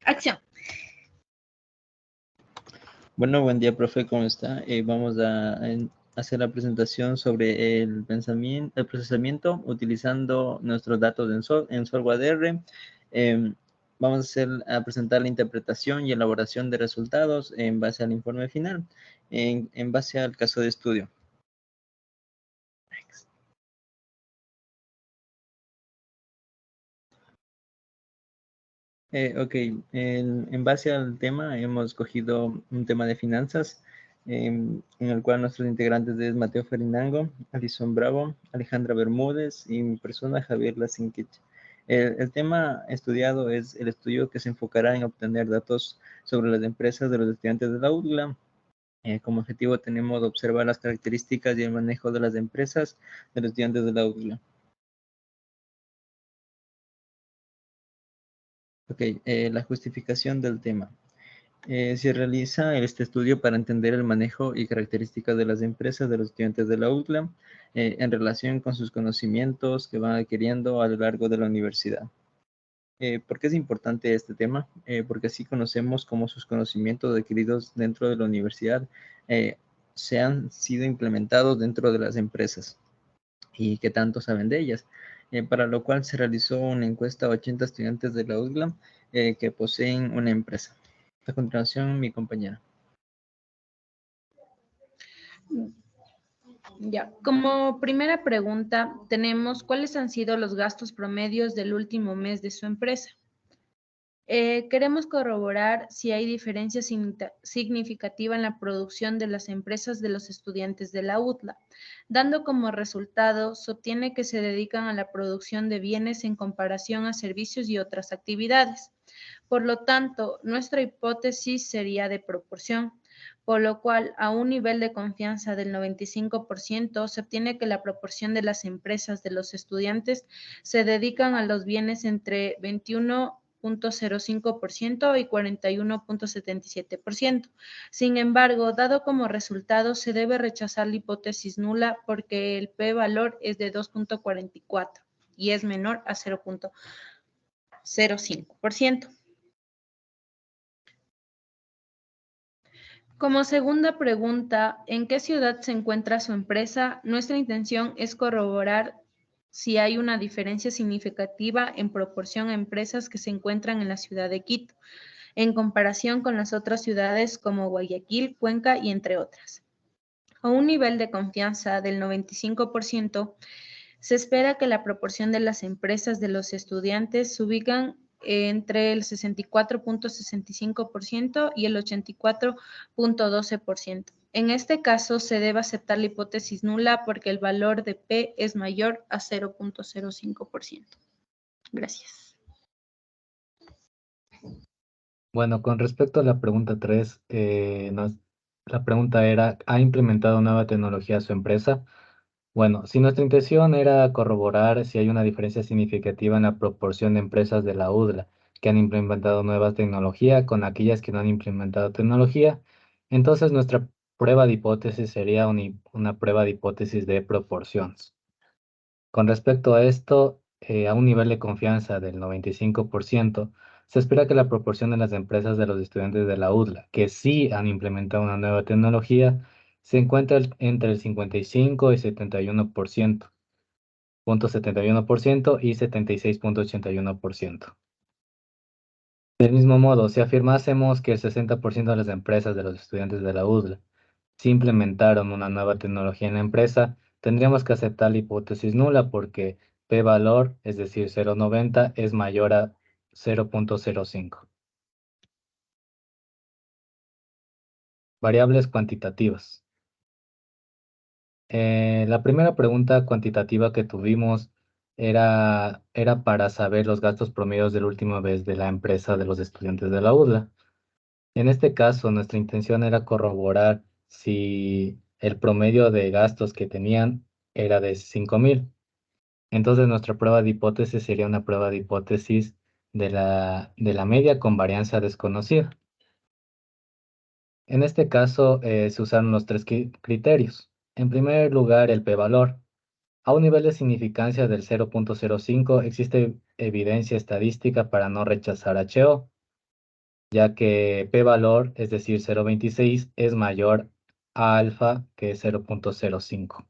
Acción. Bueno, buen día, profe, ¿cómo está? Vamos a hacer la presentación sobre el procesamiento utilizando nuestros datos en software R. Vamos a presentar la interpretación y elaboración de resultados en base al informe final, en base al caso de estudio. Ok, en base al tema hemos escogido un tema de finanzas, en el cual nuestros integrantes es Mateo Ferinango, Alison Bravo, Alejandra Bermúdez y mi persona Javier Lasinquich. El tema estudiado es el estudio que se enfocará en obtener datos sobre las empresas de los estudiantes de la UDLA. Como objetivo tenemos observar las características y el manejo de las empresas de los estudiantes de la UDLA. Ok, la justificación del tema. Se realiza este estudio para entender el manejo y características de las empresas de los estudiantes de la UTLA en relación con sus conocimientos que van adquiriendo a lo largo de la universidad. ¿Por qué es importante este tema? Porque así conocemos cómo sus conocimientos adquiridos dentro de la universidad se han sido implementados dentro de las empresas y qué tanto saben de ellas. Para lo cual se realizó una encuesta a 80 estudiantes de la UTLA que poseen una empresa. A continuación, mi compañera. Ya, como primera pregunta, tenemos ¿cuáles han sido los gastos promedios del último mes de su empresa? Queremos corroborar si hay diferencia significativa en la producción de las empresas de los estudiantes de la UTLA, dando como resultado se obtiene que se dedican a la producción de bienes en comparación a servicios y otras actividades. Por lo tanto, nuestra hipótesis sería de proporción, por lo cual a un nivel de confianza del 95% se obtiene que la proporción de las empresas de los estudiantes se dedican a los bienes entre 21.05% y 41.77%. Sin embargo, dado como resultado, se debe rechazar la hipótesis nula porque el p-valor es de 2.44 y es menor a 0.05%. Como segunda pregunta, ¿en qué ciudad se encuentra su empresa? Nuestra intención es corroborar si hay una diferencia significativa en proporción a empresas que se encuentran en la ciudad de Quito, en comparación con las otras ciudades como Guayaquil, Cuenca y entre otras. A un nivel de confianza del 95%, se espera que la proporción de las empresas de los estudiantes se ubican entre el 64.65% y el 84.12%. En este caso, se debe aceptar la hipótesis nula porque el valor de P es mayor a 0.05%. Gracias. Bueno, con respecto a la pregunta 3, la pregunta era, ¿ha implementado nueva tecnología a su empresa? Bueno, si nuestra intención era corroborar si hay una diferencia significativa en la proporción de empresas de la UDLA que han implementado nueva tecnología con aquellas que no han implementado tecnología, entonces nuestra prueba de hipótesis sería una prueba de hipótesis de proporciones. Con respecto a esto, a un nivel de confianza del 95%, se espera que la proporción de las empresas de los estudiantes de la UDLA que sí han implementado una nueva tecnología se encuentra entre el 55 y 71%, .71% y 76.81%. Del mismo modo, si afirmásemos que el 60% de las empresas de los estudiantes de la UDLA sí implementaron una nueva tecnología en la empresa, tendríamos que aceptar la hipótesis nula porque p-valor, es decir, 0.90, es mayor a 0.05. Variables cuantitativas. La primera pregunta cuantitativa que tuvimos era para saber los gastos promedios de la última vez de la empresa de los estudiantes de la UDLA. En este caso, nuestra intención era corroborar si el promedio de gastos que tenían era de 5,000. Entonces, nuestra prueba de hipótesis sería una prueba de hipótesis de la media con varianza desconocida. En este caso, se usaron los tres criterios. En primer lugar, el p-valor. A un nivel de significancia del 0.05 existe evidencia estadística para no rechazar HO. ya que p-valor, es decir, 0.26, es mayor a alfa que 0.05.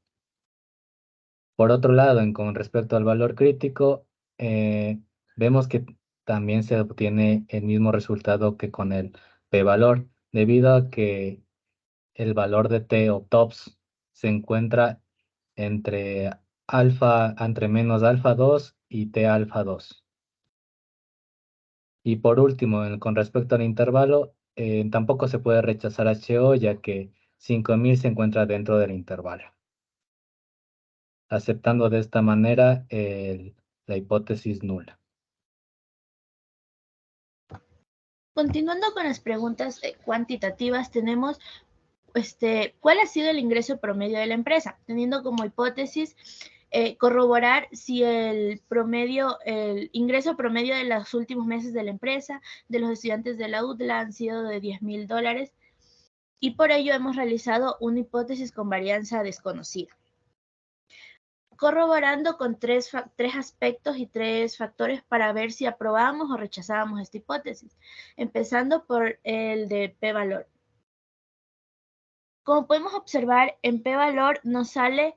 Por otro lado, con respecto al valor crítico, vemos que también se obtiene el mismo resultado que con el p-valor, debido a que el valor de t o tops se encuentra entre entre menos alfa 2 y t alfa 2. Y por último, con respecto al intervalo, tampoco se puede rechazar HO, ya que 5000 se encuentra dentro del intervalo, aceptando de esta manera la hipótesis nula. Continuando con las preguntas cuantitativas, tenemos ¿cuál ha sido el ingreso promedio de la empresa? Teniendo como hipótesis corroborar si el ingreso promedio de los últimos meses de la empresa, de los estudiantes de la UTLA, han sido de $10,000, y por ello hemos realizado una hipótesis con varianza desconocida, corroborando con tres aspectos y tres factores para ver si aprobamos o rechazábamos esta hipótesis, empezando por el de p-valor. Como podemos observar, en p-valor nos sale,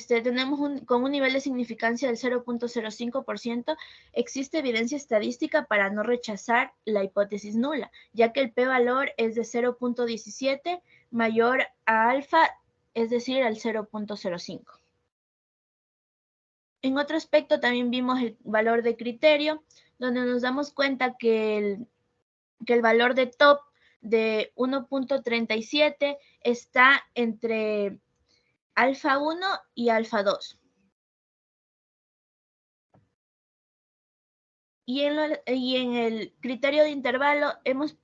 tenemos con un nivel de significancia del 0.05%, existe evidencia estadística para no rechazar la hipótesis nula, ya que el p-valor es de 0.17 mayor a alfa, es decir, al 0.05. En otro aspecto también vimos el valor de criterio, donde nos damos cuenta que el valor de top de 1.37 está entre alfa 1 y alfa 2. Y en el criterio de intervalo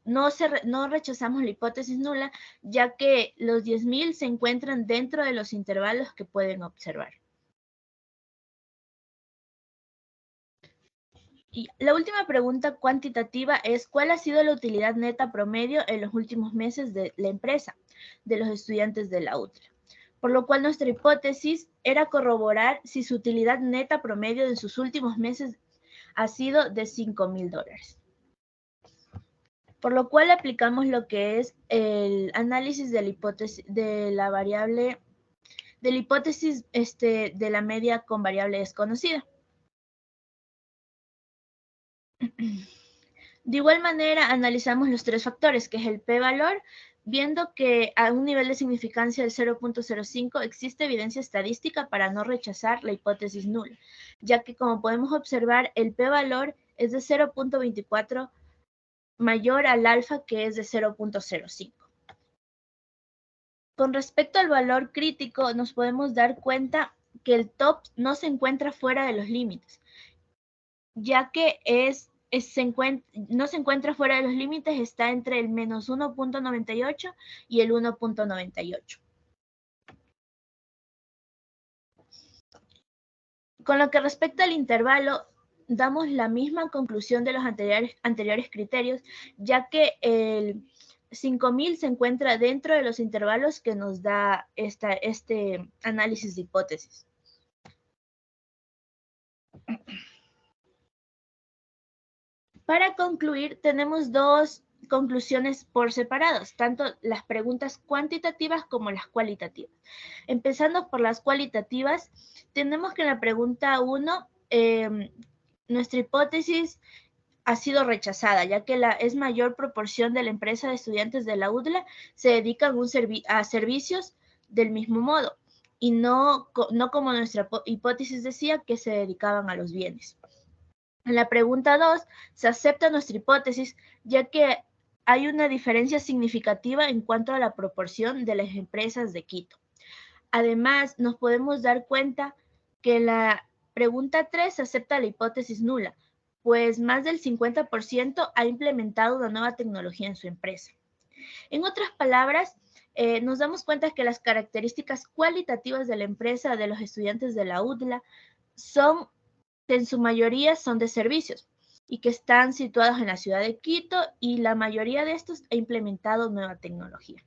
no rechazamos la hipótesis nula, ya que los 10,000 se encuentran dentro de los intervalos que pueden observar. Y la última pregunta cuantitativa es: ¿cuál ha sido la utilidad neta promedio en los últimos meses de la empresa, de los estudiantes de la UTLA? Por lo cual nuestra hipótesis era corroborar si su utilidad neta promedio en sus últimos meses ha sido de $5,000. Por lo cual aplicamos lo que es el análisis de la hipótesis de la variable, de la hipótesis de la media con variable desconocida. De igual manera, analizamos los tres factores, que es el p-valor, viendo que a un nivel de significancia del 0.05 existe evidencia estadística para no rechazar la hipótesis nula, ya que como podemos observar, el p-valor es de 0.24 mayor al alfa, que es de 0.05. Con respecto al valor crítico, nos podemos dar cuenta que el top no se encuentra fuera de los límites, ya que no se encuentra fuera de los límites, está entre el menos 1.98 y el 1.98. Con lo que respecta al intervalo, damos la misma conclusión de los anteriores criterios, ya que el 5000 se encuentra dentro de los intervalos que nos da este análisis de hipótesis. Para concluir, tenemos dos conclusiones por separados, tanto las preguntas cuantitativas como las cualitativas. Empezando por las cualitativas, tenemos que en la pregunta 1, nuestra hipótesis ha sido rechazada, ya que es mayor proporción de la empresa de estudiantes de la UTLA se dedican a servicios del mismo modo, y no como nuestra hipótesis decía, que se dedicaban a los bienes. En la pregunta 2, se acepta nuestra hipótesis, ya que hay una diferencia significativa en cuanto a la proporción de las empresas de Quito. Además, nos podemos dar cuenta que en la pregunta 3 se acepta la hipótesis nula, pues más del 50% ha implementado una nueva tecnología en su empresa. En otras palabras, nos damos cuenta que las características cualitativas de la empresa de los estudiantes de la UTLA son que en su mayoría son de servicios y que están situados en la ciudad de Quito, y la mayoría de estos ha implementado nueva tecnología.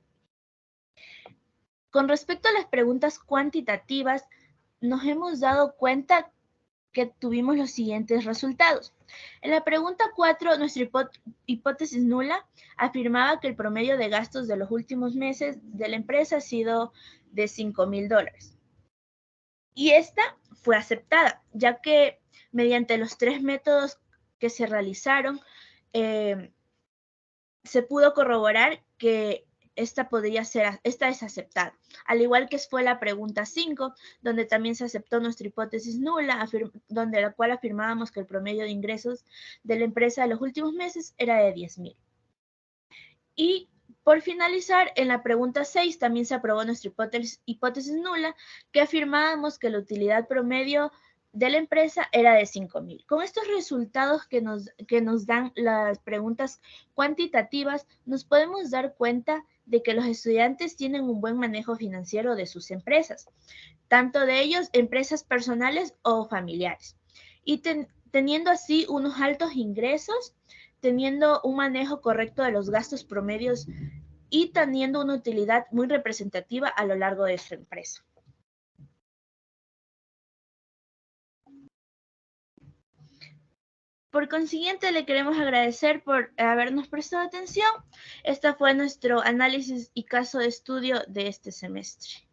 Con respecto a las preguntas cuantitativas, nos hemos dado cuenta que tuvimos los siguientes resultados. En la pregunta 4, nuestra hipótesis nula afirmaba que el promedio de gastos de los últimos meses de la empresa ha sido de $5,000. Y esta fue aceptada, ya que mediante los 3 métodos que se realizaron, se pudo corroborar que esta es aceptada. Al igual que fue la pregunta 5, donde también se aceptó nuestra hipótesis nula, donde la cual afirmábamos que el promedio de ingresos de la empresa de los últimos meses era de 10,000. Y por finalizar, en la pregunta 6 también se aprobó nuestra hipótesis nula, que afirmábamos que la utilidad promedio de la empresa era de 5,000. Con estos resultados que nos dan las preguntas cuantitativas, nos podemos dar cuenta de que los estudiantes tienen un buen manejo financiero de sus empresas, tanto de ellos, empresas personales o familiares, y teniendo así unos altos ingresos, teniendo un manejo correcto de los gastos promedios y teniendo una utilidad muy representativa a lo largo de su empresa. Por consiguiente, le queremos agradecer por habernos prestado atención. Este fue nuestro análisis y caso de estudio de este semestre.